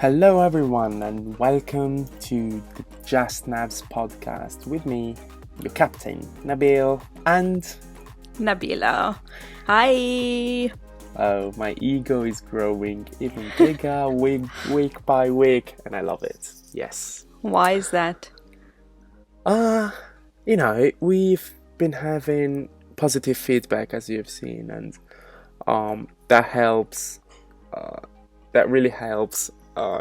Hello, everyone, and welcome to the JustNabz podcast with me, your captain, Nabil, and Nabila. Hi. oh, my ego is growing even bigger week by week, and I love it. Yes. Why is that? We've been having positive feedback, as you've seen, and that helps. That really helps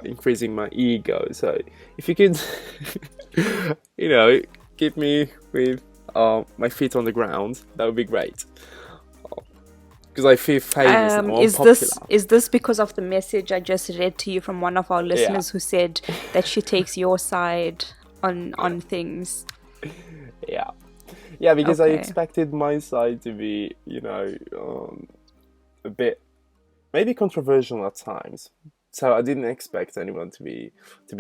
increasing my ego. So if you could, keep me with my feet on the ground, that would be great. Because I feel famous now, I'm popular. Is this because of the message I just read to you from one of our listeners who said that she takes your side on things? Yeah, because I Okay. expected my side to be, a bit maybe controversial at times. So I didn't expect anyone to be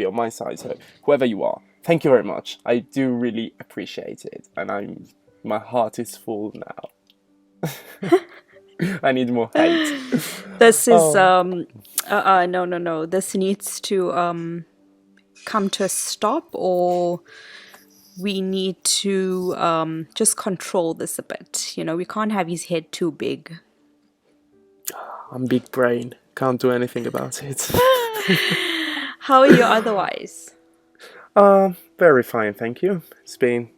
on my side. So whoever you are, thank you very much. I do really appreciate it, and my heart is full now. I need more hate. This is Oh. no. This needs to come to a stop, or we need to just control this a bit. We can't have his head too big. I'm big brain. Can't do anything about it. How are you otherwise? Very fine, thank you.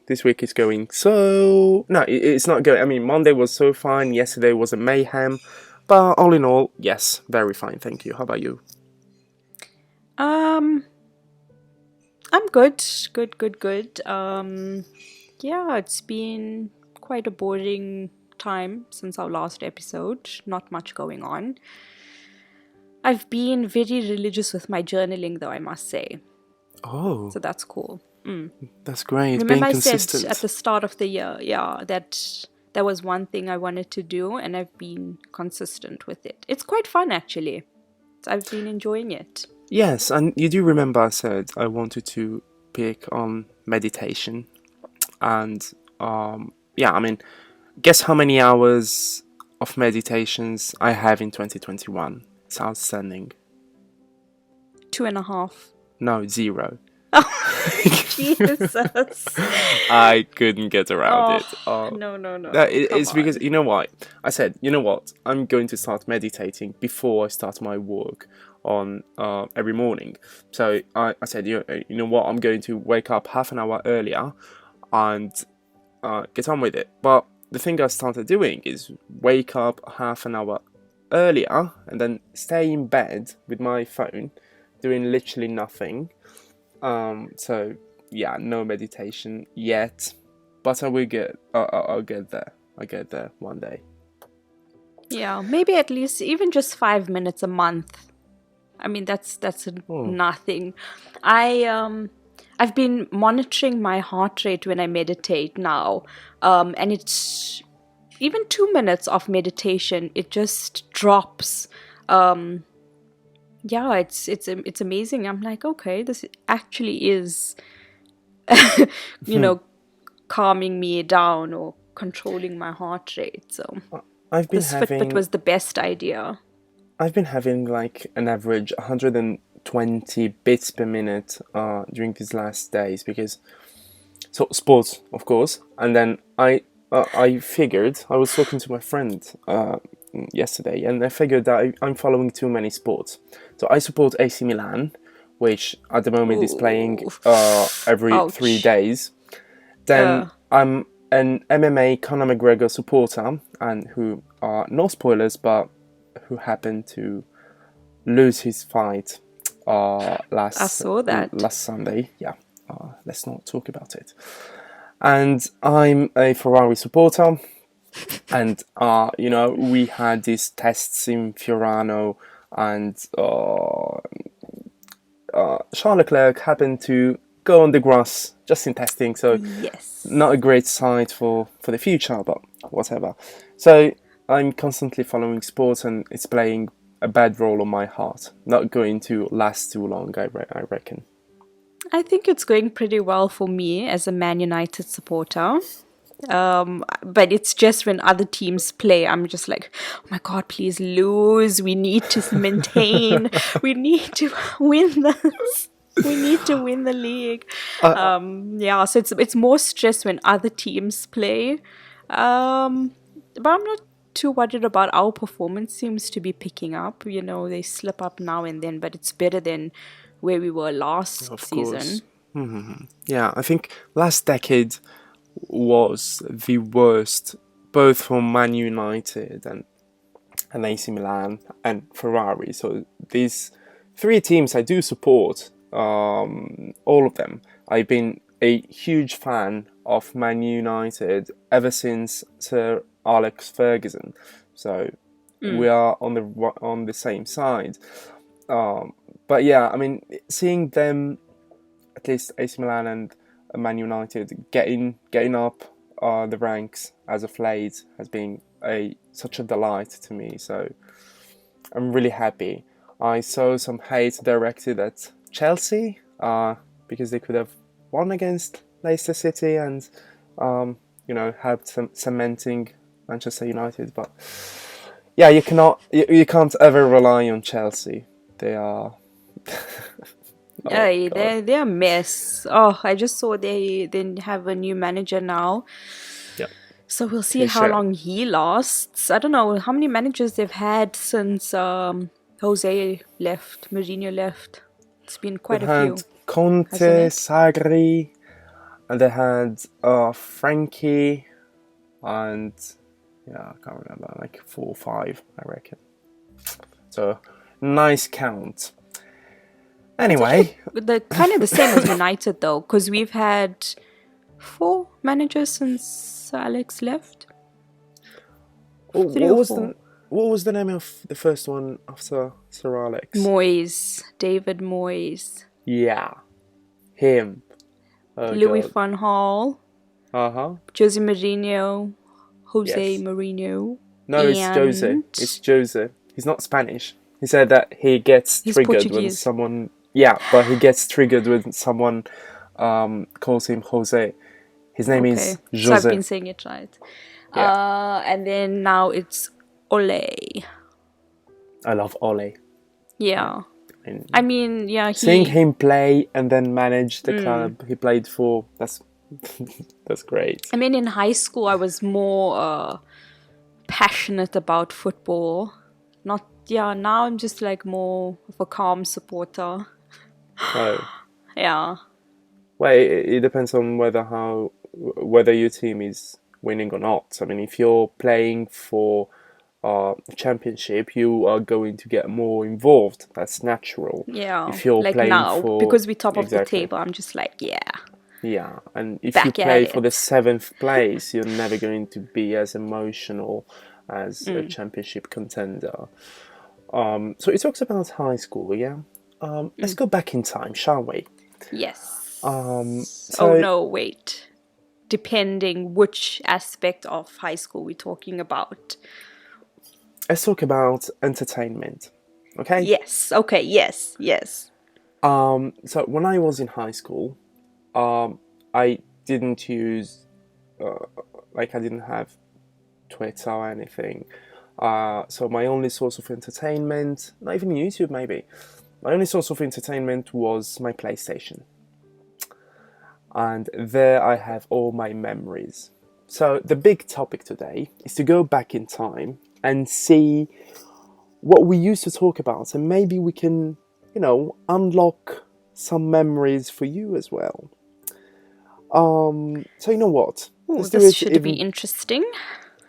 This week is going so... No, it's not going... I mean, Monday was so fine, yesterday was a mayhem, but all in all, yes, very fine, thank you. How about you? I'm good. Yeah, it's been quite a boring time since our last episode. Not much going on. I've been very religious with my journaling, though, I must say. Oh, So that's cool. that's great, Remember being I said consistent. at the start of the year, that there was one thing I wanted to do, and I've been consistent with it. It's quite fun, actually. I've been enjoying it. Yes, and you do remember I said I wanted to pick on meditation, and guess how many hours of meditations I have in 2021? It's outstanding. 2.5. No, 0. Jesus. I couldn't get around it. No. It's Come because, on. you know why? I said, you know what? I'm going to start meditating before I start my work on every morning. So I said, you know what? I'm going to wake up half an hour earlier and get on with it. But the thing I started doing is wake up half an hour earlier and then stay in bed with my phone, doing literally nothing. So yeah, no meditation yet, but I will get. I'll get there. I'll get there one day. Yeah, maybe at least even just 5 minutes a month. I mean, that's nothing. I've been monitoring my heart rate when I meditate now, and it's even 2 minutes of meditation. It just drops. Yeah, it's amazing. I'm like, okay, this actually is, calming me down or controlling my heart rate. So I've been this Fitbit having. was the best idea. I've been having like an average 120 beats per minute during these last days because sports, of course, and then I figured I was talking to my friend yesterday, and I figured that I'm following too many sports. So I support AC Milan, which at the moment is playing every Ouch. 3 days. Then I'm an MMA Conor McGregor supporter, and who are no spoilers, but who happened to lose his fight last I saw that. last Sunday. Yeah, let's not talk about it. And I'm a Ferrari supporter, and we had these tests in Fiorano, and Charles Leclerc happened to go on the grass just in testing, so Yes. not a great sight for the future, but whatever. So I'm constantly following sports, and it's playing a bad role on my heart. Not going to last too long, I reckon. I think it's going pretty well for me as a Man United supporter. But it's just when other teams play, I'm just like, oh my God, please lose. We need to maintain. We need to win this. We need to win the league. Yeah, so it's more stress when other teams play. But I'm not too worried about our performance. Seems to be picking up. They slip up now and then, but it's better than where we were last Of season. course. Yeah, I think last decade was the worst, both for Man United and AC Milan and Ferrari. So these three teams I do support, all of them. I've been a huge fan of Man United ever since Sir Alex Ferguson. So we are on the same side. But yeah, I mean, seeing them, at least AC Milan and Man United, getting up the ranks as of late has been such a delight to me. So I'm really happy. I saw some hate directed at Chelsea because they could have won against Leicester City and helped cementing Manchester United. But yeah, you can't ever rely on Chelsea. They are. Yeah, they're a mess. Oh, I just saw they have a new manager now. Yeah. So we'll see how long he lasts. I don't know how many managers they've had since Jose left, Mourinho left. It's been quite a few. Had Conte, Sarri, and they had Frankie, and yeah, I can't remember, like 4 or 5, I reckon. So nice count. Anyway, kind of the same as United though, because we've had 4 managers since Alex left. what was the name of the first one after Sir Alex? David Moyes. Yeah, him. Louis van Gaal. Jose Mourinho. Jose Mourinho. No, it's Jose. It's Jose. He's not Spanish. He said that he gets triggered when someone. Yeah, but he gets triggered when someone calls him Jose. His name is Jose. So I've been saying it right. Yeah. And then now it's Ole. I love Ole. Yeah. Seeing him play and then manage the club he played for, that's great. I mean, in high school, I was more passionate about football. Now I'm just like more of a calm supporter. Oh. Yeah. Well, it depends on whether your team is winning or not. I mean, if you're playing for championship, you are going to get more involved. That's natural. Yeah. If you're like playing now, for because we top of the table, I'm just like, yeah. Yeah, and if you play for the 7th place, you're never going to be as emotional as a championship contender. So it talks about high school, yeah? Let's go back in time, shall we? Yes. So, no, wait. Depending which aspect of high school we're talking about. Let's talk about entertainment, okay? Yes, okay, yes. So when I was in high school, I didn't use, I didn't have Twitter or anything. So my only source of entertainment, not even YouTube maybe, my only source of entertainment was my PlayStation. And there I have all my memories. So the big topic today is to go back in time and see what we used to talk about, and maybe we can, unlock some memories for you as well. So you know what? This should be interesting.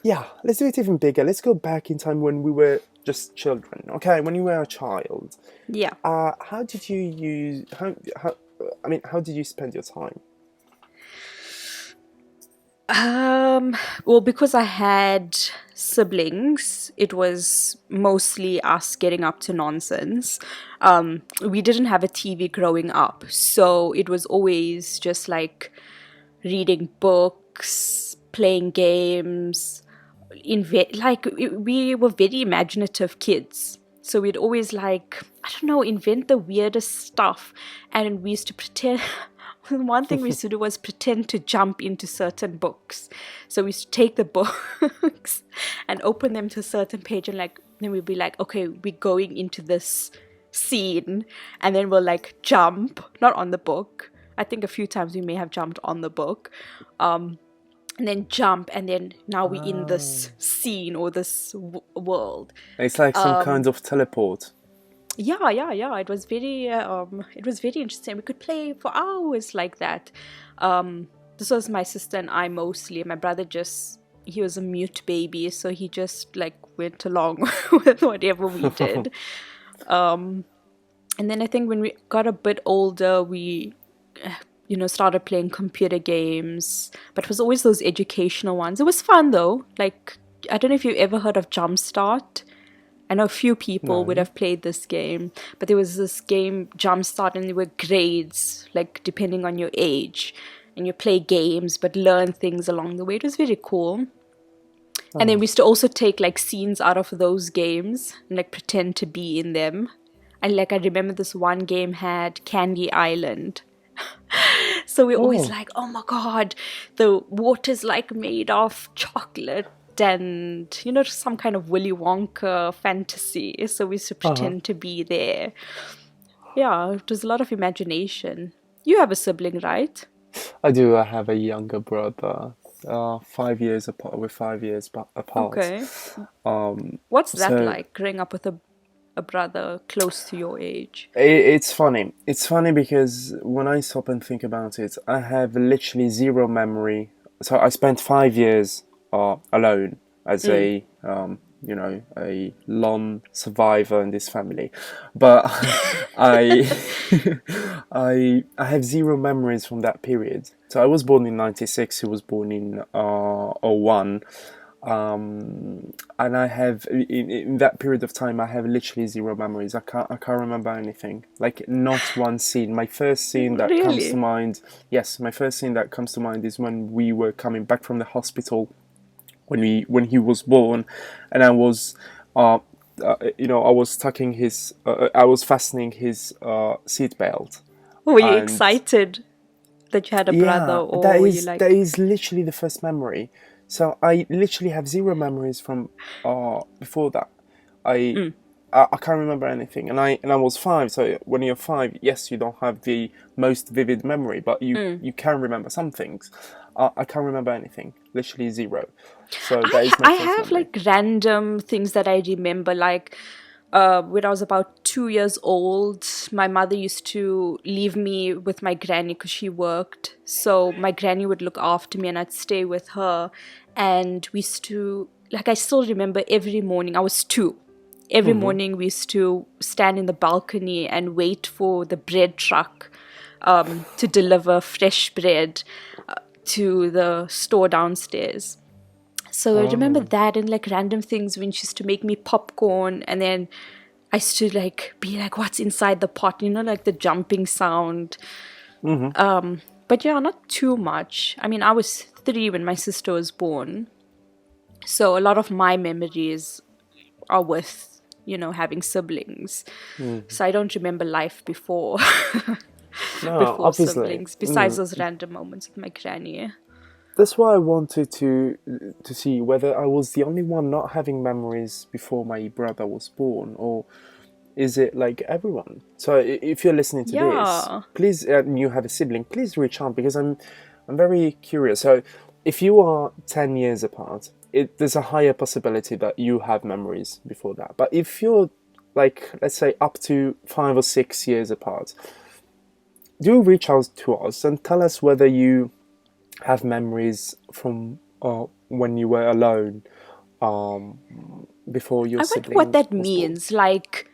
Yeah, let's do it even bigger. Let's go back in time when we were just children. Okay, when you were a child. Yeah. How did you spend your time? Well, because I had siblings, it was mostly us getting up to nonsense. We didn't have a TV growing up, so it was always just like reading books, playing games. We were very imaginative kids, so we'd always invent the weirdest stuff, and we used to pretend. one thing we used to do was pretend to jump into certain books. So we used to take the books and open them to a certain page, and like then we'd be like, okay, we're going into this scene, and then we'll like jump, not on the book. I think a few times we may have jumped on the book. And then jump, and then now we're in this scene or this world. It's like some kind of teleport. Yeah. It was very interesting. We could play for hours like that. This was my sister and I mostly. My brother he was a mute baby, so he just like went along with whatever we did. And then I think when we got a bit older, we started playing computer games, but it was always those educational ones. It was fun though. Like, I don't know if you've ever heard of Jumpstart. I know a few people would have played this game, but there was this game, Jumpstart, and there were grades, like depending on your age, and you play games but learn things along the way. It was very cool. And then we used to also take like scenes out of those games and like pretend to be in them. And like I remember this one game had Candy Island. So we're always like, oh my god, the water's like made of chocolate and some kind of Willy Wonka fantasy. So we used to pretend to be there. Yeah, it was a lot of imagination. You have a sibling, right? I do. I have a younger brother, 5 years apart. We're 5 years apart. Okay. What's that like, growing up with a brother close to your age? It's funny. It's funny because when I stop and think about it, I have literally zero memory. So I spent 5 years alone as a lone survivor in this family, but I have zero memories from that period. So I was born in '96. He was born in '01. And I have in that period of time I have literally zero memories. I can't remember anything, like not one scene. My first scene that comes to mind, my first scene that comes to mind is when we were coming back from the hospital when he was born, and I was I was tucking his I was fastening his seatbelt. Were you excited that you had a brother, or were you like... that is literally the first memory. So I literally have zero memories from before that. I can't remember anything, and I was 5. So when you're 5, yes, you don't have the most vivid memory, but you can remember some things. I can't remember anything, literally zero. So that is my I have memory. like random things that I remember, like when I was about 2 years old, my mother used to leave me with my granny because she worked. So my granny would look after me and I'd stay with her. And we used to, like, I still remember every morning, I was 2. Every morning we used to stand in the balcony and wait for the bread truck to deliver fresh bread to the store downstairs. So I remember that, and like random things when she used to make me popcorn, and then I used to like be like, what's inside the pot? Like the jumping sound. But yeah, not too much. I mean, I was 3 when my sister was born. So a lot of my memories are with, having siblings. So I don't remember life before before obviously. siblings, besides those random moments with my granny. That's why I wanted to see whether I was the only one not having memories before my brother was born, or is it like everyone? So if you're listening to this, please, you have a sibling, please reach out, because I'm very curious. So if you are 10 years apart, there's a higher possibility that you have memories before that. But if you're like, let's say, up to 5 or 6 years apart, do reach out to us and tell us whether you have memories from when you were alone before your sibling. I wonder what that means. Like,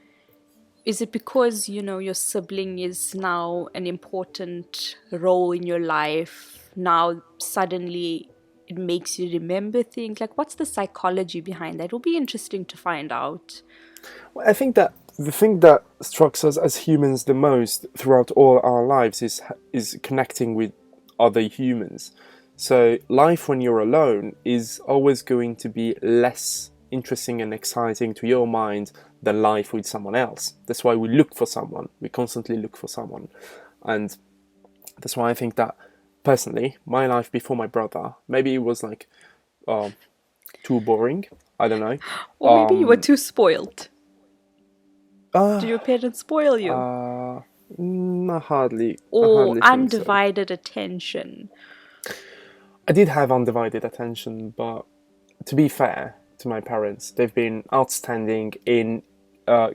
is it because, your sibling is now an important role in your life? Now, suddenly, it makes you remember things. Like, what's the psychology behind that? It'll be interesting to find out. Well, I think that the thing that strikes us as humans the most throughout all our lives is connecting with other humans. So life when you're alone is always going to be less interesting and exciting to your mind than life with someone else. That's why we look for someone. We constantly look for someone. And That's why I think that personally, my life before my brother, maybe it was like too boring. I don't know. Or maybe you were too spoiled. Uh, Did your parents spoil you? I Or hardly think so. undivided attention? I did have undivided attention, but to be fair to my parents, they've been outstanding in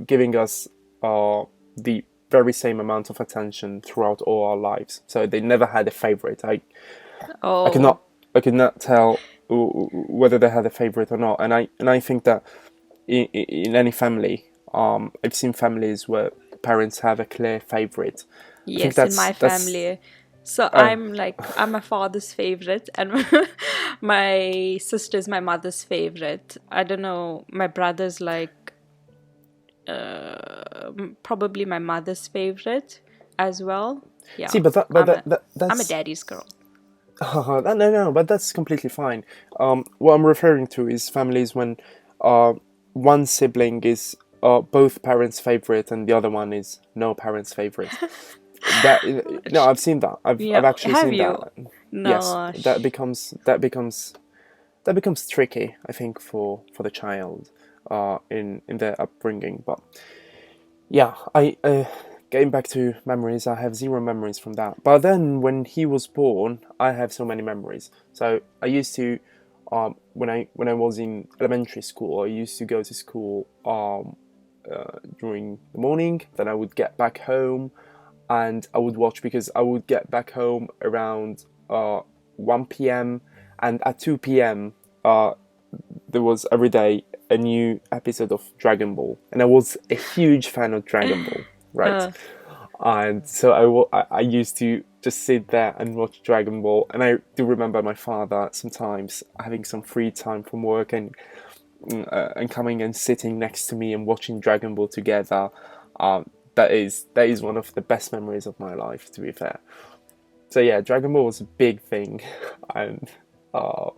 giving us the very same amount of attention throughout all our lives. So they never had a favorite. I could Oh, not I could not tell whether they had a favorite or not. And I think that in any family, I've seen families where parents have a clear favorite. I think yes, in my that's family. So oh I'm my father's favorite, and my sister's my mother's favorite. I don't know, my brother's like probably my mother's favorite as well. see, Yeah, but I'm a that's daddy's girl. no, but that's completely fine. What I'm referring to is families when uh, one sibling is both parents' favorite and the other one is no parents' favorite. That no, I've seen that. Yeah, I've actually have seen you? that. Yes, No. that becomes tricky, I think, for the child in their upbringing. But yeah, I getting back to memories, I have zero memories from that. But then when he was born, I have so many memories. So I used to, when I was in elementary school, I used to go to school during the morning. Then I would get back home, and I would watch because I would get back home around 1 p.m. and at 2 p.m. There was every day a new episode of Dragon Ball, and I was a huge fan of Dragon Ball, right? Uh, And so I used to just sit there and watch Dragon Ball, and I do remember my father sometimes having some free time from work and coming and sitting next to me and watching Dragon Ball together. That is one of the best memories of my life, to be fair. So yeah, Dragon Ball was a big thing, and uh,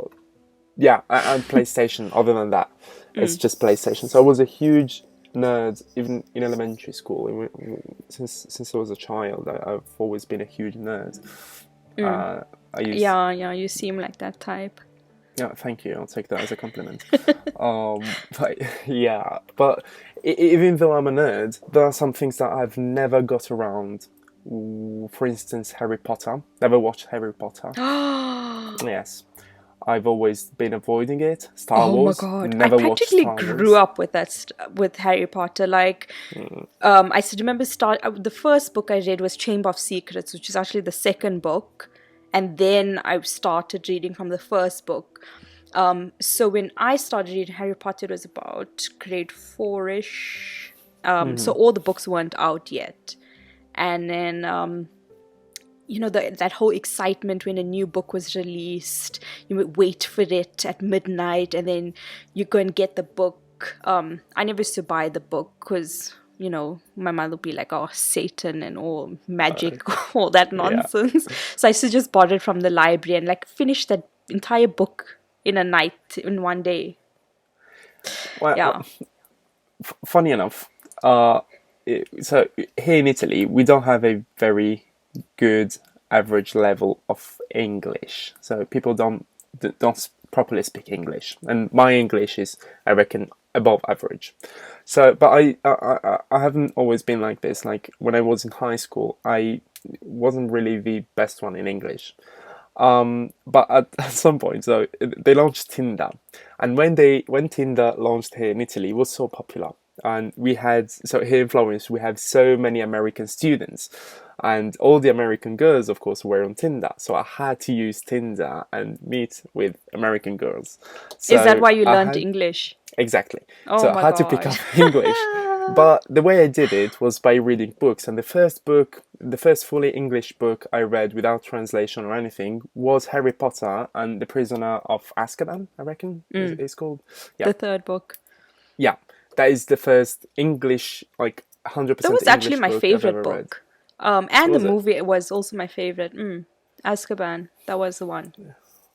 yeah, and PlayStation. Other than that, it's just PlayStation. So I was a huge nerd even in elementary school. Since I was a child, I've always been a huge nerd. I use yeah, you seem like that type. Yeah, thank you. I'll take that as a compliment. But yeah, but even though I'm a nerd, there are some things that I've never got around. For instance, Harry Potter. Never watched Harry Potter. Yes, I've always been avoiding it. Star Oh my Wars. God. I Never watched practically Star grew Wars. up with with Harry Potter. Like, I still remember the first book I read was Chamber of Secrets, which is actually the second book. And then I started reading from the first book. So when I started reading Harry Potter, it was about grade four-ish. So all the books weren't out yet. And then that whole excitement when a new book was released, you would wait for it at midnight and then you go and get the book. I never used to buy the book because my mother would be like, oh, Satan and all magic, all that Yeah. nonsense. So I used to just borrow it from the library and like finish that entire book in a night, in one day. Well, Yeah. funny enough, so here in Italy, we don't have a very good average level of English. So people don't properly speak English, and my English is, I reckon, above average. So, but I haven't always been like this. Like when I was in high school, I wasn't really the best one in English. But at some point, so they launched Tinder, and when Tinder launched here in Italy, it was so popular, and we had so here in Florence we have so many American students, and all the American girls, of course, were on Tinder. So I had to use Tinder and meet with American girls. Is that So why you I learned had English? Exactly. Oh So I my had to pick God. up English. But the way I did it was by reading books. And the first fully English book I read without translation or anything was Harry Potter and the Prisoner of Azkaban, I reckon it's called. Yeah. The third book. Yeah. That is the first English, like That 100% was actually English my book I've favorite ever read. book. And the Was it? movie was also my favorite. Azkaban, that was the one.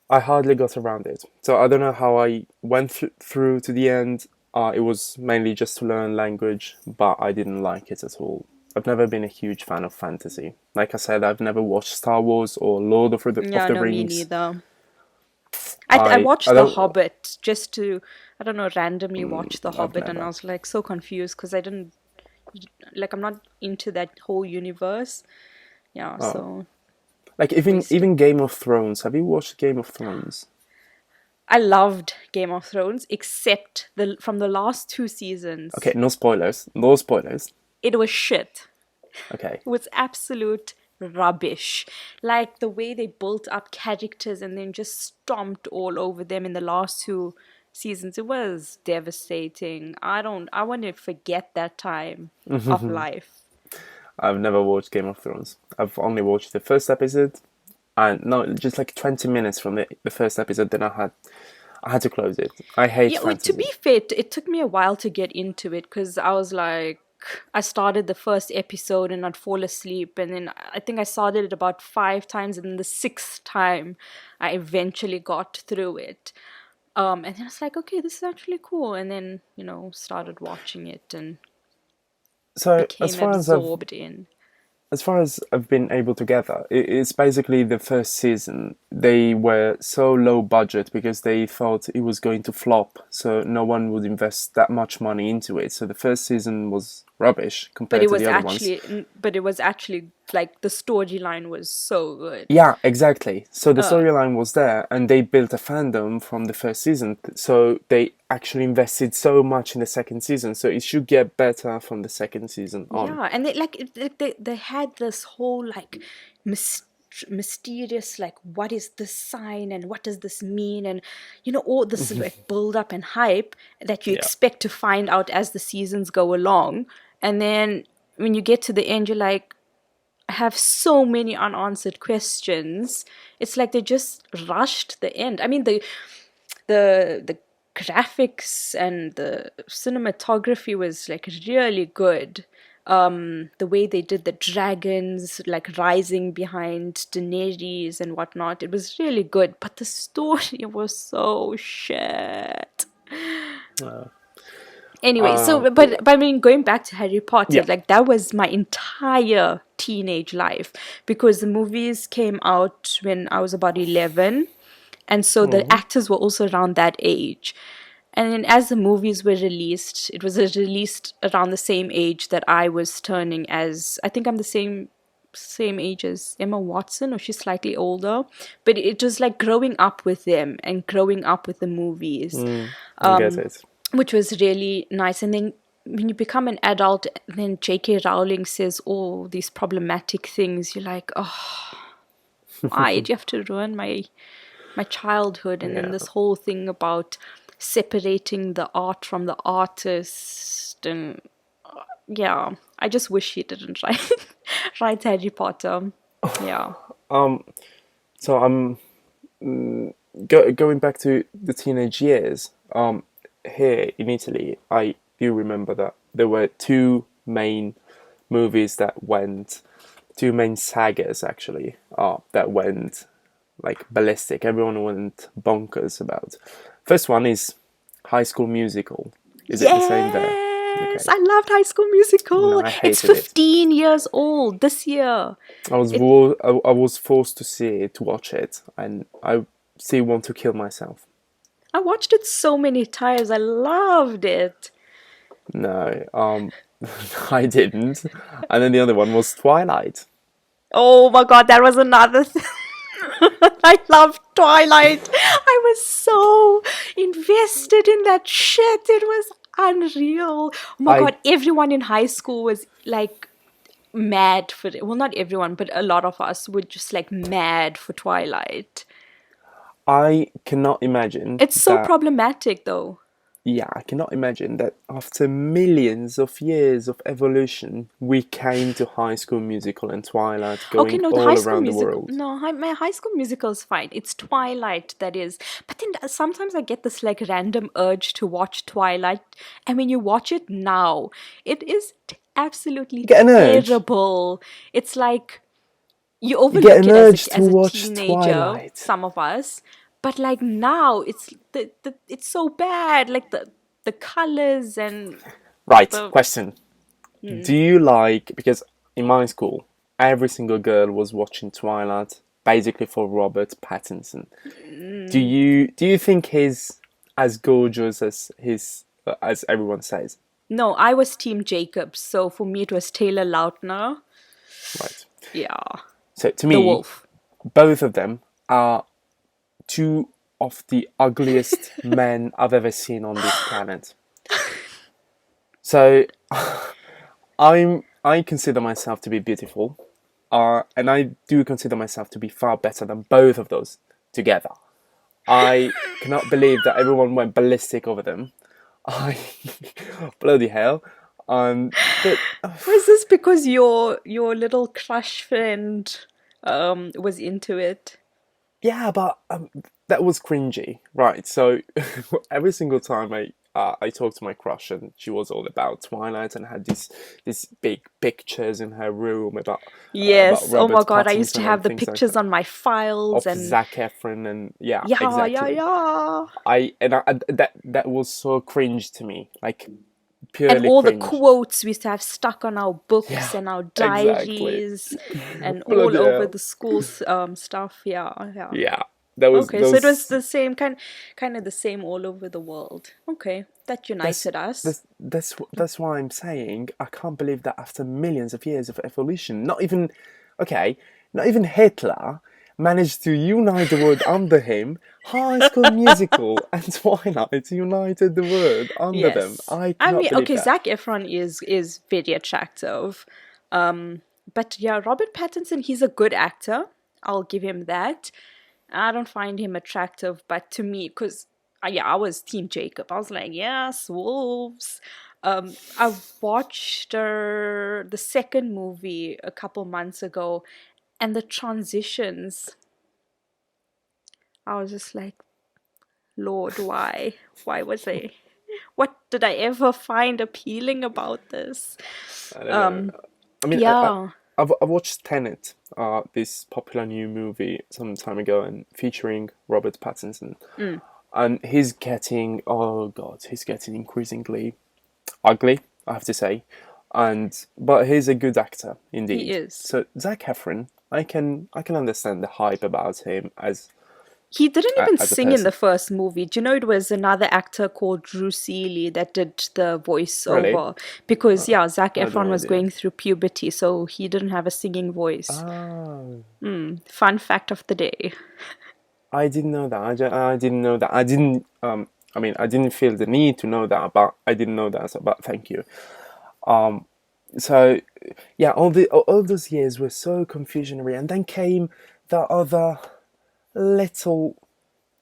I hardly got around it. So I don't know how I went through to the end. It was mainly just to learn language, but I didn't like it at all. I've never been a huge fan of fantasy. Like I said, I've never watched Star Wars or Lord of Yeah, the no, me Rings. neither. I I watched The don't. Hobbit just to, I don't know, randomly watch The I've Hobbit, and I never. was like so confused because I didn't, like, I'm not into that whole universe. Yeah, Oh, so like wasted. even Game of Thrones. Have you watched Game of Thrones? I loved Game of Thrones, except the from the last two Okay, seasons. no spoilers. No spoilers. It was shit. Okay. It was absolute rubbish. Like the way they built up characters and then just stomped all over them in the last two seasons. It was devastating. I want to forget that time of life. I've never watched Game of Thrones. I've only watched the first episode, and no, just like 20 minutes from the first episode. Then I had to close it. I hate Yeah, well, to be fantasy. fair, it took me a while to get into it because I was like, I started the first episode and I'd fall asleep, and then I think I started it about five times, and then the sixth time, I eventually got through it. And then I was like, okay, this is actually cool, and then started watching it and So became absorbed in. as far as I've been able to gather, it's basically the first season. They were so low budget because they thought it was going to flop, so no one would invest that much money into it. So the first season was rubbish But compared it to was the other ones. actually, but it was actually like the storyline was so good. Yeah, exactly. So the Uh, storyline was there, and they built a fandom from the first season. So they actually invested so much in the second season. So it should get better from the second season on. Yeah, and they had this whole like mysterious, like, what is this sign and what does this mean, and all this like build up and hype that you Yeah. expect to find out as the seasons go along, and then when you get to the end, you're like, I have so many unanswered questions. It's like they just rushed the end. I mean, the graphics and the cinematography was like really good. The way they did the dragons like rising behind Daenerys and whatnot, it was really good. But the story was so shit. Uh, Anyway, uh, so but I mean, going back to Harry Potter, yeah. like that was my entire teenage life because the movies came out when I was about 11, and so the Mhm. actors were also around that age. And then as the movies were released, it was released around the same age that I was turning, as I think I'm the same age as Emma Watson, or she's slightly older. But it was like growing up with them and growing up with the movies, I get it. which was really nice. And then when you become an adult, then J.K. Rowling says all these problematic things. You're like, oh, why did you have to ruin my childhood? And then Yeah. this whole thing about separating the art from the artist, and yeah, I just wish he didn't write write Harry Potter. Yeah. So I'm going back to the teenage years. Here in Italy, I do remember that there were two main sagas actually, that went like ballistic. Everyone went bonkers about. First one is High School Musical. Is it the same there? Yes, Okay. I loved High School No, Musical. I It's hated it. 15 years old this year. It I was forced to see it, to watch it, and I still want to kill myself. I watched it so many times. I loved it. No, I didn't. And then the other one was Twilight. Oh my god, that was another thing. I loved Twilight. I was so invested in that shit. It was unreal. Oh my I god, everyone in high school was like mad for it. Well, not everyone, but a lot of us were just like mad for Twilight. I cannot imagine It's so that. problematic though. Yeah, I cannot imagine that after millions of years of evolution, we came to High School Musical and Twilight Okay, going no, the High all School around the Musical. world. No, my High School Musical is fine. It's Twilight that is. But then sometimes I get this like random urge to watch Twilight, and when you watch it now, it is You absolutely get an urge. terrible. It's like you You get overlook an it as urge a to as a watch teenager, Twilight. some of us, but like now it's so bad. Like the colors and Right, the question. Do you like, because in my school, every single girl was watching Twilight, basically for Robert Pattinson. Do you think he's as gorgeous as as everyone says? No, I was Team Jacob, so for me it was Taylor Lautner. Right. Yeah, So to the me, wolf. both of them are two of the ugliest men I've ever seen on this planet. So I consider myself to be beautiful, and I do consider myself to be far better than both of those together. I cannot believe that everyone went ballistic over them. I bloody hell. But Was this because your little crush friend was into it? yeah, but that was cringy, right? So every single time I talked to my crush, and she was all about Twilight and had these big pictures in her room about Yes. Oh my Robert God, I used to Pattinson and have the things like pictures that, on my files of and Zac Efron, and yeah, yeah, yeah, exactly. yeah. That was so cringe to me, like And purely all the cringe. quotes we used to have stuck on our books Yeah, and our exactly. diaries and all Bloody over hell. the school stuff. Yeah, yeah. Yeah, that was Okay, so it was those. the same kind of the same all over the world. Okay, that That's united us. that's why I'm saying I can't believe that after millions of years of evolution, not even okay, not even Hitler managed to unite the world under him. High School Musical and Twilight united the world under them. Yes. I I cannot mean, believe okay, that. Zac Efron is very attractive. But yeah, Robert Pattinson, he's a good actor. I'll give him that. I don't find him attractive, but to me, because yeah, I was Team Jacob. I was like, yes, wolves. I watched the second movie a couple months ago, and the transitions. I was just like, Lord, why? Why was I? What did I ever find appealing about this? I don't know. I mean, Yeah. I've watched Tenet, this popular new movie some time ago, and featuring Robert Pattinson, and he's getting, oh god, he's getting increasingly ugly, I have to say, but he's a good actor He indeed. is. So Zac Efron, I can understand the hype about him He didn't even as a sing in the person. first movie. Do you know it was another actor called Drew Seeley that did the Really, voiceover? Because, yeah, Zac I had no Efron was idea. going through puberty, so he didn't have a singing voice. Ah, Fun fact of the day. I didn't know that. I didn't know that. I didn't. I mean, I didn't feel the need to know that, but I didn't know that. So, but thank you. So yeah, all those years were so confusionary, and then came the other little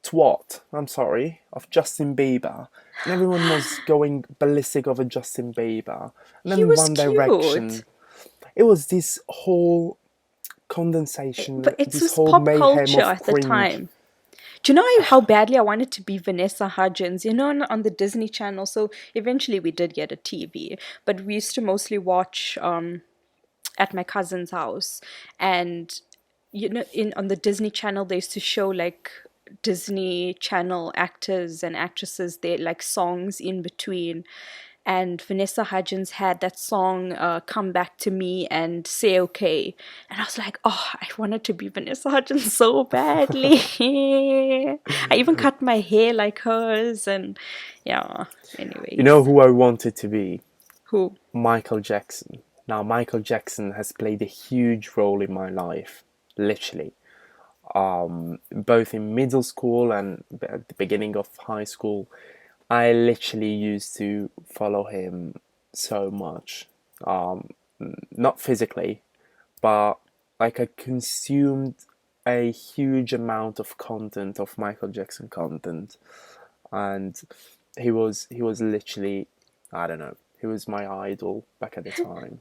twat. I'm sorry, of Justin Bieber, and everyone was going ballistic over Justin Bieber, and He then was One cute, Direction. It was this whole condensation, but it this was whole pop mayhem culture of at the cringe. time. Do you know how badly I wanted to be Vanessa Hudgens? You know, on the Disney Channel. So eventually we did get a TV, but we used to mostly watch at my cousin's house, and you know, in on the Disney Channel they used to show like Disney Channel actors and actresses, they like songs in between. And Vanessa Hudgens had that song "Come Back to Me" and "Say Okay," and I was like, "Oh, I wanted to be Vanessa Hudgens so badly." I even cut my hair like hers, and yeah. You know Anyways, who I wanted to be? who? Michael Jackson. Now, Michael Jackson has played a huge role in my life, literally. Both in middle school and at the beginning of high school, I literally used to follow him so much. Not physically, but like I consumed a huge amount of content, of Michael Jackson content, and he was literally, I don't know, he was my idol back at the time.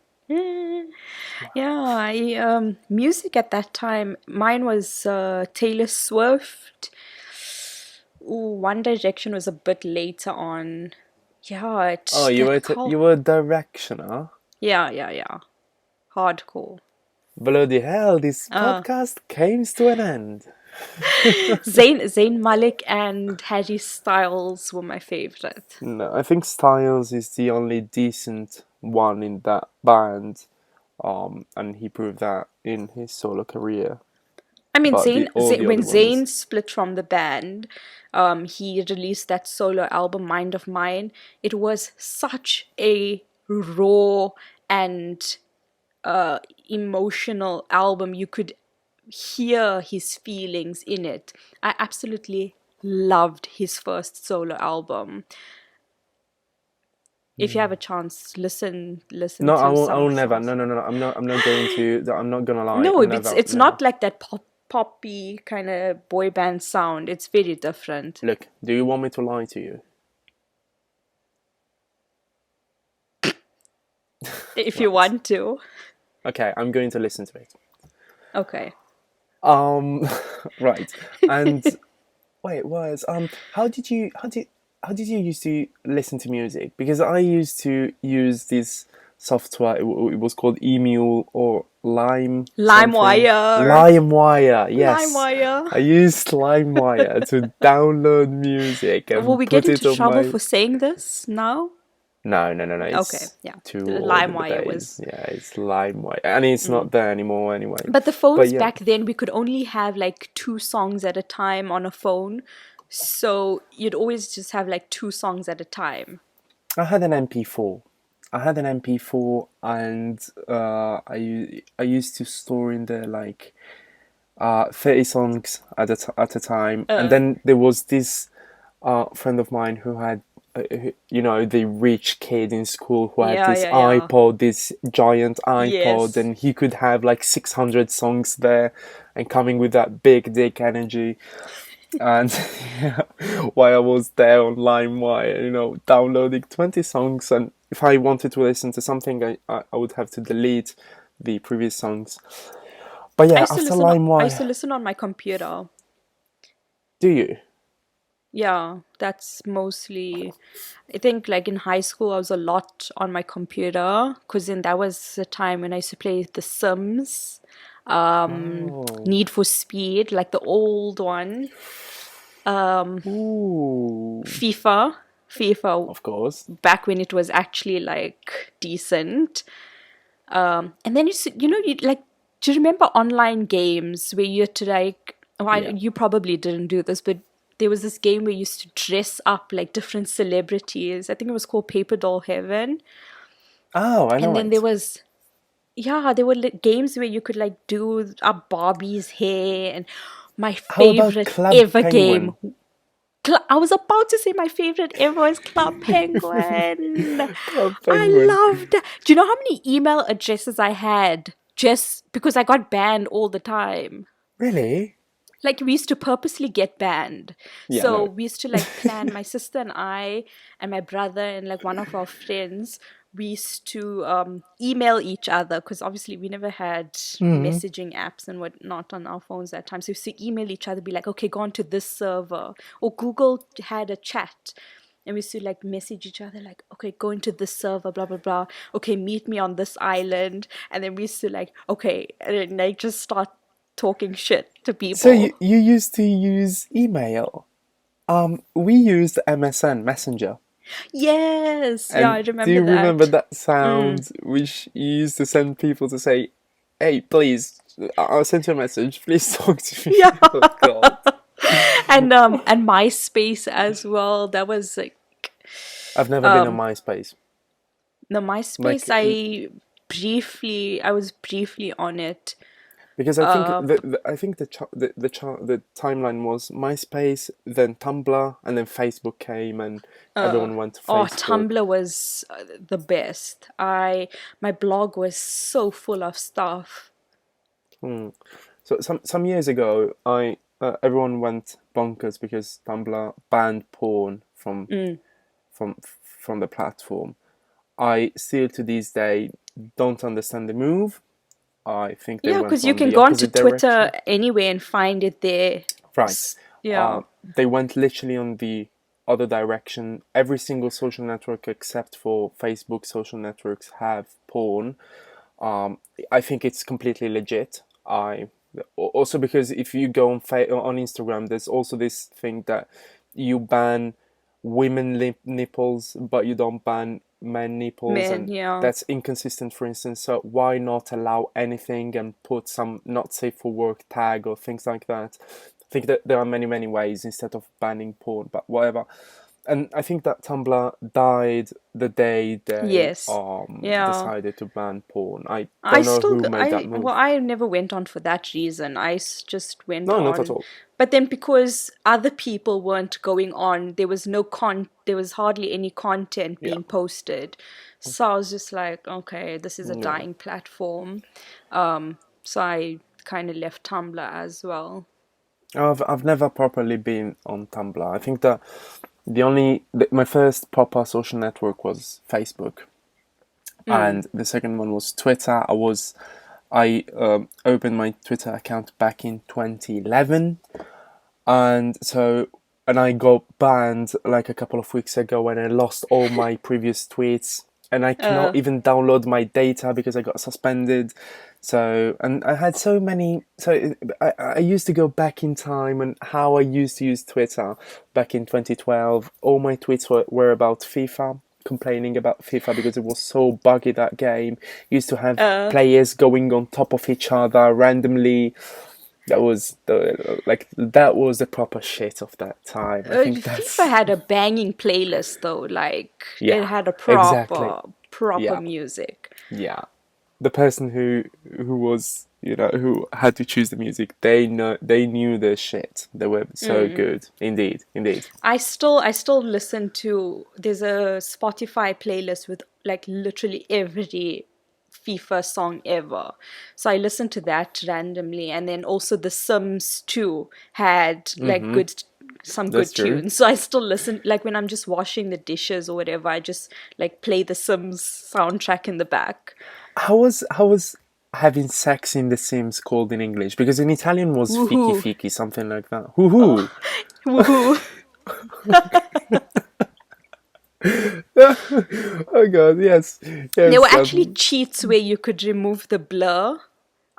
Yeah, music at that time, mine was Taylor Swift. Ooh, One Direction was a bit later on. Yeah, Oh, that cult. you were a directioner. Yeah, yeah, yeah. Hardcore. Bloody hell! This Uh, podcast came to an end. Zayn Malik and Harry Styles were my favorite. No, I think Styles is the only decent one in that band, and he proved that in his solo career. I mean, But all the When other ones, Zayn split from the band, he released that solo album, Mind of Mine. It was such a raw and emotional album. You could hear his feelings in it. I absolutely loved his first solo album. If you have a chance, listen no, I to won't. I some will never. songs. No, no, no, no. I'm not going to. I'm not gonna lie. No, I'm never, it's never. not like that poppy kind of boy band sound. It's very different. Look, do you want me to lie to you? If you Right. want to. Okay, I'm going to listen to it. Okay. Um, right. And wait, was how did you used to listen to music? Because I used to use this software. It was called Emule or Lime something. LimeWire. LimeWire, yes. LimeWire. I used LimeWire to download music Will and we get put it into on trouble my. for saying this now? No, no, no, no. Okay, It's yeah. too old in the LimeWire days. was. Yeah, it's LimeWire, and it's not there anymore anyway. But the But phones yeah. back then, we could only have like two songs at a time on a phone. So you'd always just have like two songs at a time. I had an MP4. I had an MP4, and I used to store in there like 30 songs at a time. And then there was this friend of mine who had the rich kid in school who had Yeah, this yeah, yeah. iPod, this giant iPod, Yes. and he could have like 600 songs there, and coming with that big dick energy. And yeah, while I was there on LimeWire, downloading 20 songs, and if I wanted to listen to something, I would have to delete the previous songs. But yeah, after I used to LimeWire, listen on my computer. do you? Yeah, that's mostly. I think like in high school, I was a lot on my computer because then that was the time when I used to play The Sims, Oh, Need for Speed, like the old one, ooh, FIFA, of course. back when it was actually like decent. And then you like, do you remember online games where you had to like, Yeah. you probably didn't do this, but there was this game where you used to dress up like different celebrities. I think it was called Paper Doll Heaven. Oh, I And know then there it. was, yeah, there were like games where you could like do up Barbie's hair. And my How about favorite Club ever game, Penguin? I was about to say my favorite ever was Club Penguin. Club I Penguin. loved. Do you know how many email addresses I had just because I got banned all the time? Really? Like we used to purposely get banned. Yeah, So no. we used to like plan, my sister and I and my brother and like one of our friends, we used to email each other because obviously we never had messaging apps and whatnot on our phones at times. So we used to email each other, be like, okay, go on to this server. Or Google had a chat. And we used to like message each other like, okay, go into this server, blah, blah, blah. Okay, meet me on this island. And then we used to like, okay, and then, like just start talking shit to So people. you used to use email. We used MSN Messenger. Yes, yeah, I And do remember you remember that. that sound which you used to send people to say, "Hey, please, I'll send you a message. Please talk to me." Yeah. Oh God, And MySpace as well. That was like I've never been on MySpace. the Like, MySpace. I was briefly on it. because I think the timeline was MySpace, then Tumblr, and then Facebook came, and everyone went to Oh, Facebook. Tumblr was the best. My blog was so full of stuff. So some years ago, I everyone went bonkers because Tumblr banned porn from the platform. I still to this day don't understand the move. I think they Yeah, went because you on can the go onto opposite Twitter direction. anyway and find it there. Right. Yeah. They went literally on the other direction. Every single social network except for Facebook social networks have porn. I think it's completely legit. I also because if you go on Instagram, there's also this thing that you ban women nipples, but you don't ban men nipples, Men, and yeah. that's inconsistent, for instance. So why not allow anything and put some not safe for work tag or things like that? I think that there are many ways instead of banning porn, but whatever. And I think that Tumblr died the day they Yes. Yeah. decided to ban porn. I I don't know still, who made that well, move. I never went on for that reason. Just went No, not at on. all. But then because other people weren't going on, there was hardly any content Yeah, being posted. So I was just like, okay, this is a yeah. dying platform. So I kind of left Tumblr as well. I've never properly been on Tumblr. I think that my first proper social network was Facebook, Mm. and the second one was Twitter. I opened my Twitter account back in 2011, and I got banned like a couple of weeks ago when I lost all my previous tweets, and I cannot Uh, even download my data because I got suspended. So, and I had so many. So I used to go back in time and how I used to use Twitter back in 2012. All my tweets were about FIFA, complaining about FIFA because it was so buggy that game. Used to have uh, players going on top of each other randomly. That was the proper shit of that time. I think FIFA that's had a banging playlist though, like it yeah, had a exactly. proper Yeah, music. yeah. The person who was who had to choose the music, they knew their shit. They were so good, indeed, indeed. I still listen to, there's a Spotify playlist with like literally every FIFA song ever. So I listen to that randomly, and then also The Sims 2 had like some That's good true. tunes. So I still listen, like when I'm just washing the dishes or whatever, I just like play the Sims soundtrack in the back. How was having sex in The Sims called in English? Because in Italian was fiki Woohoo. fiki, something like that. Hoo Woohoo. Oh God, yes, There were yes. actually cheats where you could remove the blur.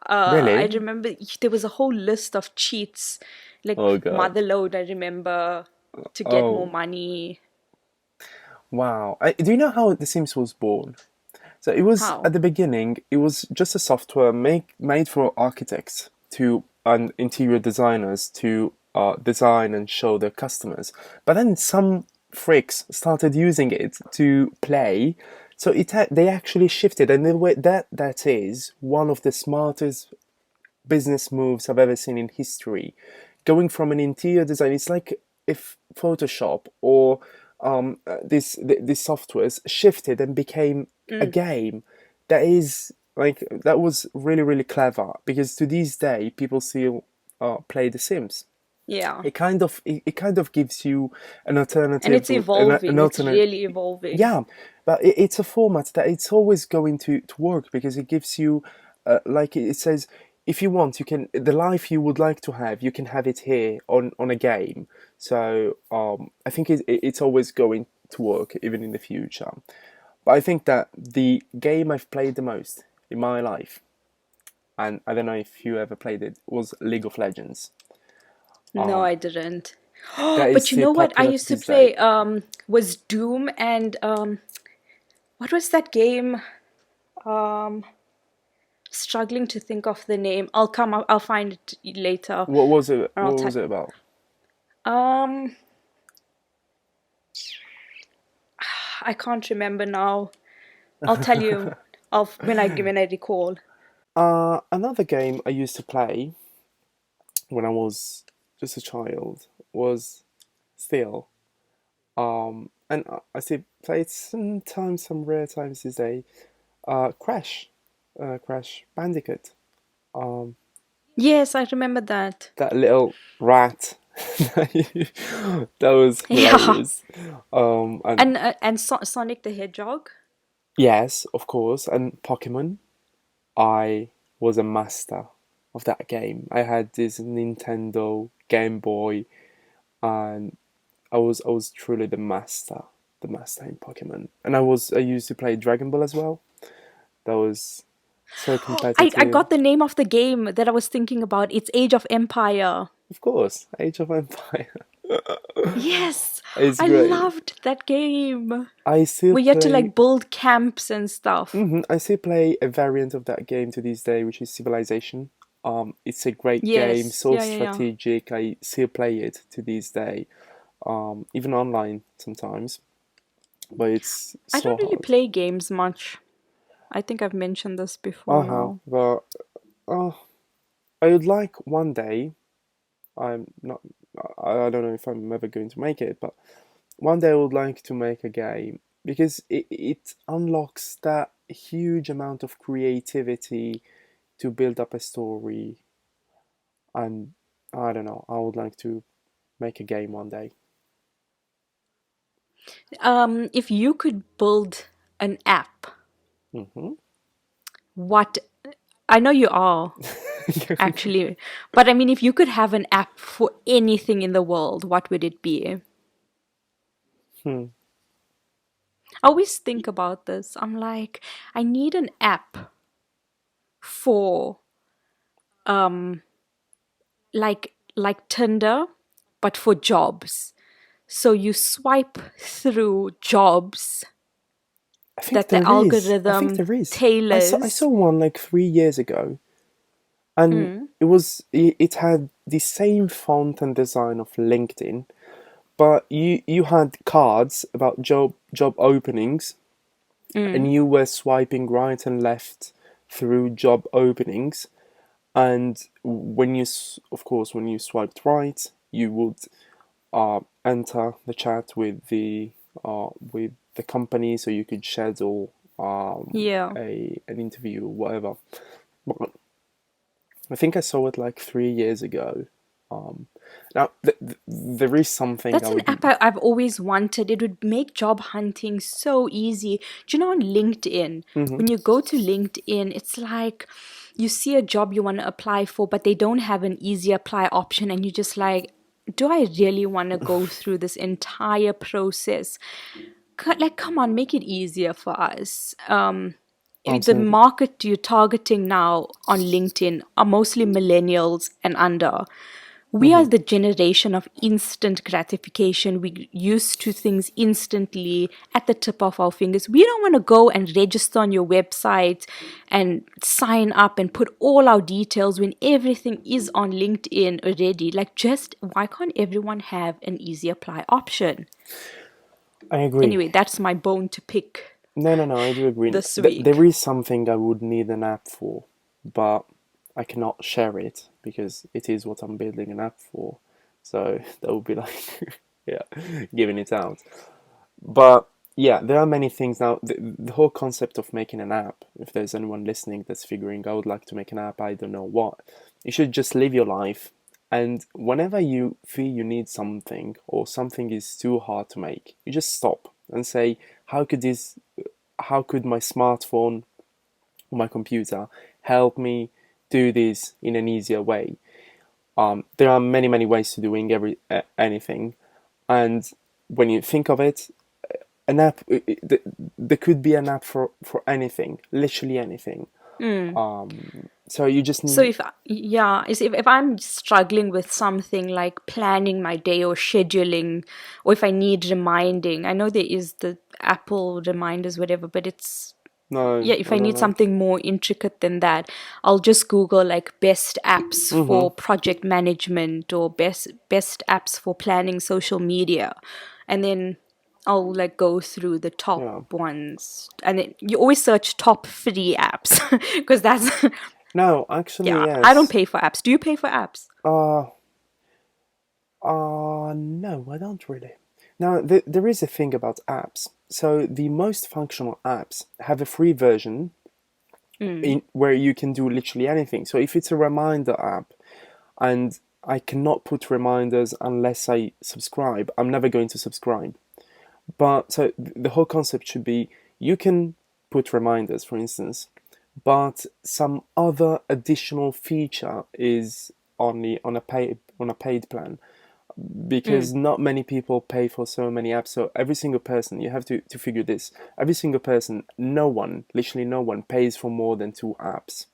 I Really? remember there was a whole list of cheats, like Oh God. motherload, I remember, to get more Oh money. wow. Do you know how The Sims was born? So it was How? at the beginning. It was just a software made for architects to and interior designers to design and show their customers. But then some freaks started using it to play. So they actually shifted, and that is one of the smartest business moves I've ever seen in history. Going from an interior design, it's like if Photoshop or these softwares shifted and became a game. That was really clever because to this day people still play The Sims. Yeah. It kind of gives you an And alternative, it's evolving. an It's alternate. really evolving. Yeah, but it's a format that it's always going to work because it gives you, like it says, if you want, you can the life you would like to have, you can have it here on a game. So I think it's always going to work even in the future. But I think that the game I've played the most in my life, and I don't know if you ever played it, was League of Legends. No, I didn't. That is But you still know what I popular to used to this day. play was Doom and what was that game? Um Struggling to think of the name. I'll find it later. What was it? And I'll What tell was it about? um I can't remember now. I'll tell you when I recall. Another game I used to play when I was just a child was still and I still play it sometimes, some rare times this day. Crash Bandicoot. Um, Yes, I remember that. that little rat. That was Yeah. hilarious. And And Sonic the Hedgehog. yes, of course, and Pokemon. I was a master of that game. I had this Nintendo Game Boy, and I was truly the master in Pokemon. And I used to play Dragon Ball as well. That was so I competitive. got the name of the game that I was thinking about. It's Age of Empire. Of course, Age of Empire. Yes, It's I great. loved that game. I still We had to play. like build camps and stuff. I still play a variant of that game to this day, which is Civilization. It's a great game, Yes, so yeah, yeah, yeah. strategic. I still play it to this day, even online sometimes. But it's I so don't really hard. play games much. I think I've mentioned this before now. But uh, I would like one day. I'm not. I don't know if I'm ever going to make it, but one day I would like to make a game because it unlocks that huge amount of creativity to build up a story, and I don't know. I would like to make a game one day. If you could build an app, Hmm. what I know you are actually, but I mean, if you could have an app for anything in the world, what would it be? Hmm. I always think about this. I'm like, I need an app for um like Tinder, but for jobs. So you swipe through jobs I think that the there is. I think algorithm there is. I saw tailors. one like 3 years ago, and Mm, it had the same font and design of LinkedIn, but you had cards about job openings, mm. and you were swiping right and left through job openings. And of course, when you swiped right, you would enter the chat with the company, so you could schedule Yeah. a an interview or whatever. But I think I saw it like 3 years ago. Um, Now there is something I That's an would. app I've always wanted. It would make job hunting so easy. Do you know on LinkedIn, Mhm. when you go to LinkedIn, it's like you see a job you want to apply for, but they don't have an easy apply option, and you're just like, do I really want to go through this entire process? Like, come on, make it easier for us. The Absolutely. market you're targeting now on LinkedIn are mostly millennials and under. We are Hmm. the generation of instant gratification. We used to things instantly at the tip of our fingers. We don't want to go and register on your website and sign up and put all our details when everything is on LinkedIn already. Like, just why can't everyone have an easy apply option? I agree. Anyway, that's my bone to pick No, no, no. I do agree. this There week. is something I would need an app for, but I cannot share it because it is what I'm building an app for. So that would be like, yeah, giving it out. But yeah, there are many things now. The whole concept of making an app, if there's anyone listening that's figuring, I would like to make an app, I don't know what, you should just live your life. And whenever you feel you need something or something is too hard to make, you just stop and say, how could this, how could my smartphone or my computer help me do this in an easier way? There are many, many ways to doing anything. And when you think of it, an app there could be an app for anything, literally anything. Mm. So you just So need. if yeah, if I'm struggling with something like planning my day or scheduling, or if I need reminding, I know there is the Apple reminders, whatever, but it's No, yeah, if I I don't need know. something more intricate than that, I'll just Google like best apps Mm-hmm. for project management or best apps for planning social media. And then I'll like go through the top Yeah. ones. And then you always search top free apps because that's No, actually yeah, I don't yes. pay for apps. Do you pay for apps? uh no, I don't really. Now there is a thing about apps. So the most functional apps have a free version Mm. in where you can do literally anything. So if it's a reminder app, and I cannot put reminders unless I subscribe, I'm never going to subscribe. But so the whole concept should be, you can put reminders, for instance, but some other additional feature is on a paid plan, Mm. because not many people pay for so many apps. So every single person, you have to figure this. Every single person, no one, literally no one, pays for more than 2 apps,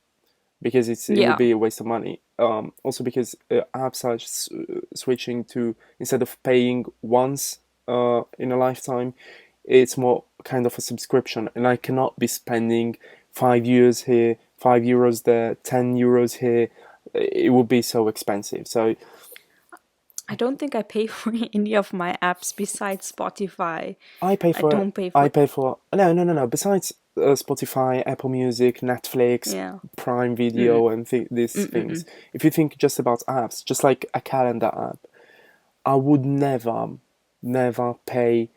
because it would Yeah. be a waste of money. Also because apps are switching to, instead of paying once in a lifetime, it's more kind of a subscription, and I cannot be spending 5 years here, €5 there, €10 here. It would be so expensive. So I don't think I pay for any of my apps besides Spotify. I pay I for don't pay for. no. Besides Spotify, Apple Music, Netflix, Yeah. Prime Video, and these things. If you think just about apps, just like a calendar app, I would never pay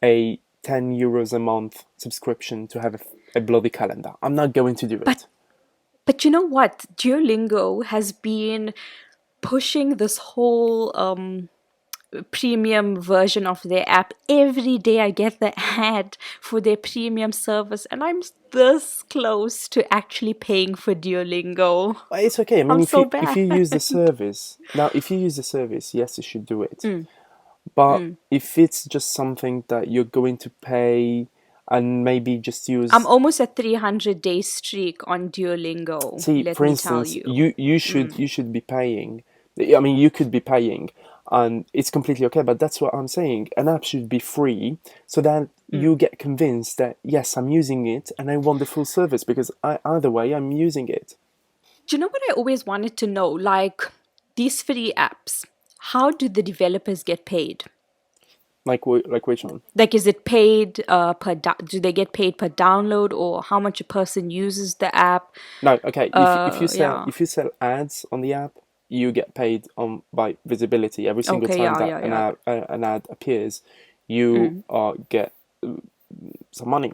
a €10 a month subscription to have a bloody calendar. I'm not going to do it. But you know what? Duolingo has been pushing this whole premium version of their app. Every day I get the ad for their premium service, and I'm this close to actually paying for Duolingo. But it's okay. I mean, I'm so if you bad. use the service now, if you use the service, yes, you should do it. But if it's just something that you're going to pay and maybe just use, I'm almost at 300-day streak on Duolingo. see, Let for me tell instance, you. you should be paying. I mean, you could be paying, and it's completely okay. But that's what I'm saying. An app should be free, so that you get convinced that yes, I'm using it, and I want the full service because either way, I'm using it. Do you know what I always wanted to know? Like these free apps, how do the developers get paid? Like which one? Like, is it paid do they get paid per download, or how much a person uses the app? No, okay. Yeah. If you sell ads on the app, you get paid on by visibility. Every single Okay, time yeah, that yeah, yeah. an ad appears, you get some money.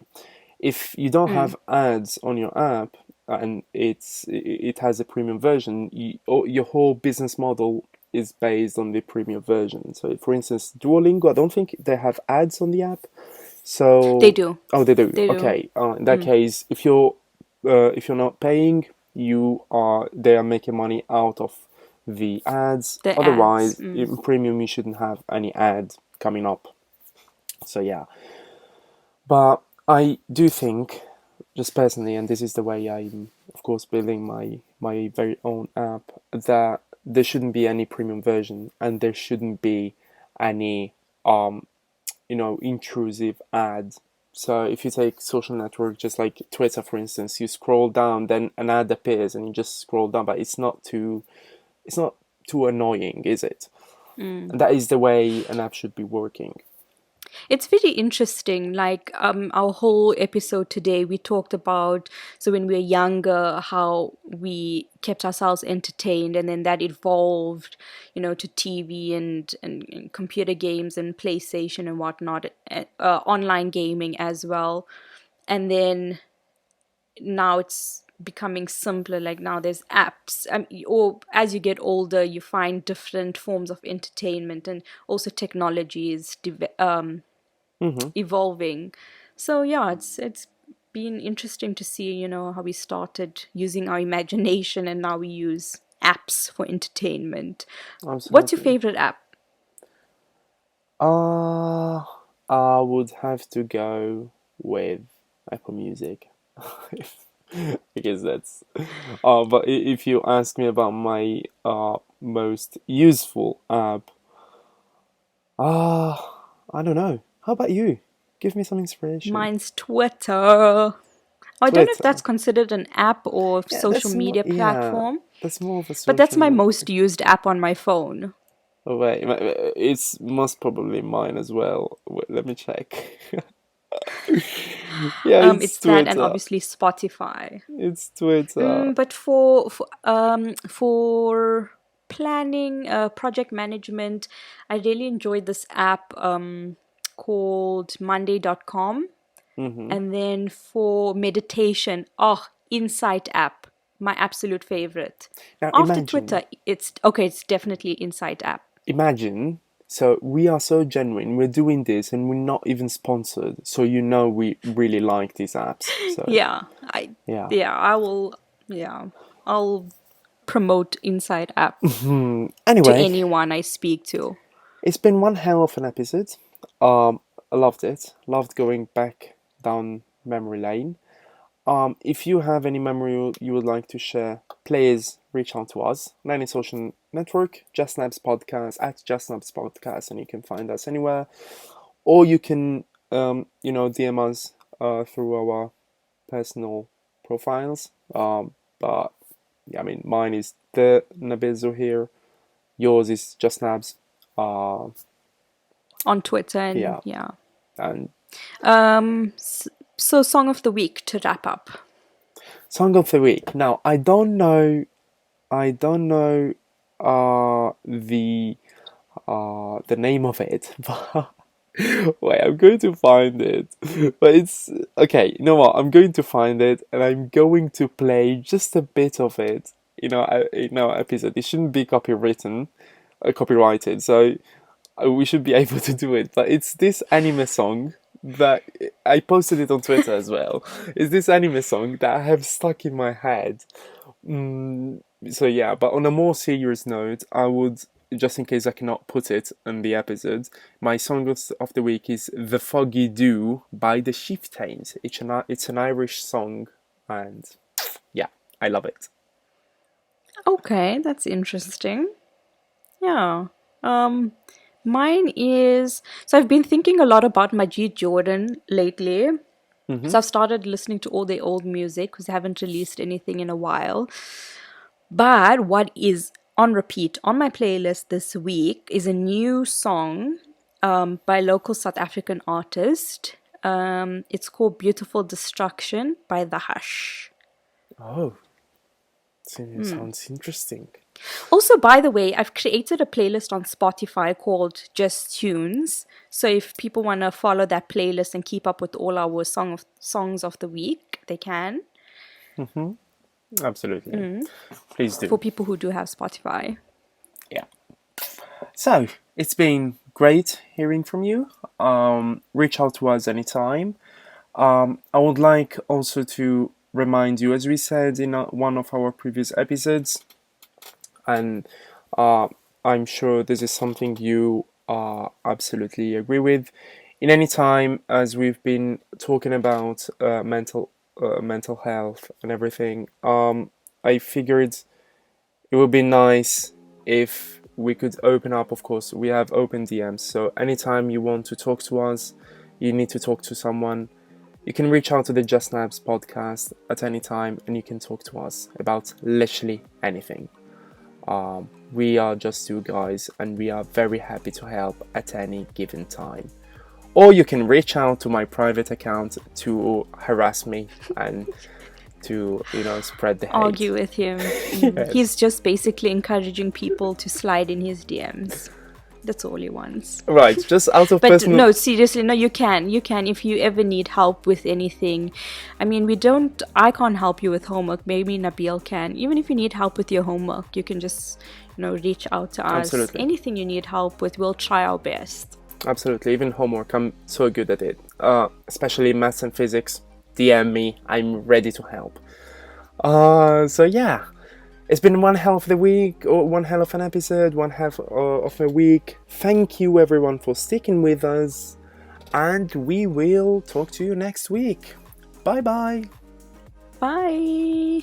If you don't have ads on your app and it has a premium version, your whole business model is based on the premium version. So, for instance, Duolingo, I don't think they have ads on the app. So, They do. oh, they do. They do. Okay. In that case, if you're not paying, they are making money out of the ads. The ads. Otherwise, in premium, you shouldn't have any ad coming up. So yeah, but I do think, just personally, and this is the way I'm, of course, building my very own app, that there shouldn't be any premium version, and there shouldn't be any intrusive ads. So if you take social network, just like Twitter, for instance, you scroll down, then an ad appears, and you just scroll down, but it's not too annoying, is it? And that is the way an app should be working. It's very interesting. Like our whole episode today, we talked about, so when we were younger, how we kept ourselves entertained, and then that evolved, to TV and computer games and PlayStation and whatnot, online gaming as well. And then now it's becoming simpler. Like now there's apps, or as you get older, you find different forms of entertainment, and also technology is evolving. So yeah, it's been interesting to see, how we started using our imagination and now we use apps for entertainment. Absolutely. What's your favorite app? I would have to go with Apple Music. Because that's but if you ask me about my most useful app, I don't know. How about you? Give me some inspiration. Mine's Twitter. I don't know if Twitter. that's considered an app or Yeah, social media platform, that's more of a social but that's my network. most used app on my phone. Oh wait, it's most probably mine as well. Wait, let me check. Yeah, It's Twitter. that, and obviously Spotify. It's Twitter. But for planning, project management, I really enjoyed this app called Monday.com. And then for meditation, Insight app, my absolute favorite. Now After imagine, Twitter, it's definitely Insight app. imagine. So we are so genuine. We're doing this, and we're not even sponsored. So we really like these apps. So Yeah, I'll promote Insight app to anyway, anyone I speak to. it's been one hell of an episode. I loved it. Loved going back down memory lane. If you have any memory you would like to share, please reach out to us on any social network, JustNabz Podcast, at JustNabz Podcast, and you can find us anywhere. Or you can, DM us through our personal profiles. But yeah, I mean, mine is the Nabizo here. Yours is JustNabz. On Twitter and yeah. And so song of the week to wrap up. Song of the week. Now I don't know the name of it, but wait, I'm going to find it. But it's okay. You know what? I'm going to find it, and I'm going to play just a bit of it. In our episode, it shouldn't be copyrighted, so we should be able to do it. But it's this anime song that I posted it on Twitter as well. It's this anime song that I have stuck in my head. So yeah, but on a more serious note, I would, just in case I cannot put it in the episode, my song of the week is The Foggy Dew by the Chieftains. It's an Irish song, and yeah, I love it. Okay, that's interesting. Yeah. Mine is, so I've been thinking a lot about Majid Jordan lately. So I've started listening to all their old music because they haven't released anything in a while. But what is on repeat on my playlist this week is a new song by a local South African artist. It's called Beautiful Destruction by The Hush. Oh, sounds interesting. Also, by the way, I've created a playlist on Spotify called Just Tunes. So if people want to follow that playlist and keep up with all our songs of the week, they can. Absolutely. Please do. For people who do have Spotify. Yeah. So, it's been great hearing from you. Reach out to us anytime. I would like also to remind you, as we said in one of our previous episodes, and I'm sure this is something you absolutely agree with. In any time, as we've been talking about mental health and everything, I figured it would be nice if we could open up. Of course, we have open DMs, so anytime you want to talk to us, you need to talk to someone, you can reach out to the JustNabz podcast at any time, and you can talk to us about literally anything. We are just two guys, and we are very happy to help at any given time. Or you can reach out to my private account to harass me and to, spread the hate. Argue with him. Yes. He's just basically encouraging people to slide in his DMs. That's all he wants. Right, just out of But personal... no, seriously, no, you can if you ever need help with anything. I mean, I can't help you with homework, maybe Nabil can. Even if you need help with your homework, you can just, reach out to us. Absolutely. Anything you need help with, we'll try our best. Absolutely, even homework, I'm so good at it. Especially maths and physics, DM me, I'm ready to help. So yeah. It's been one hell of the week, or one hell of an episode, one half of a week. Thank you everyone for sticking with us, and we will talk to you next week. Bye-bye. Bye.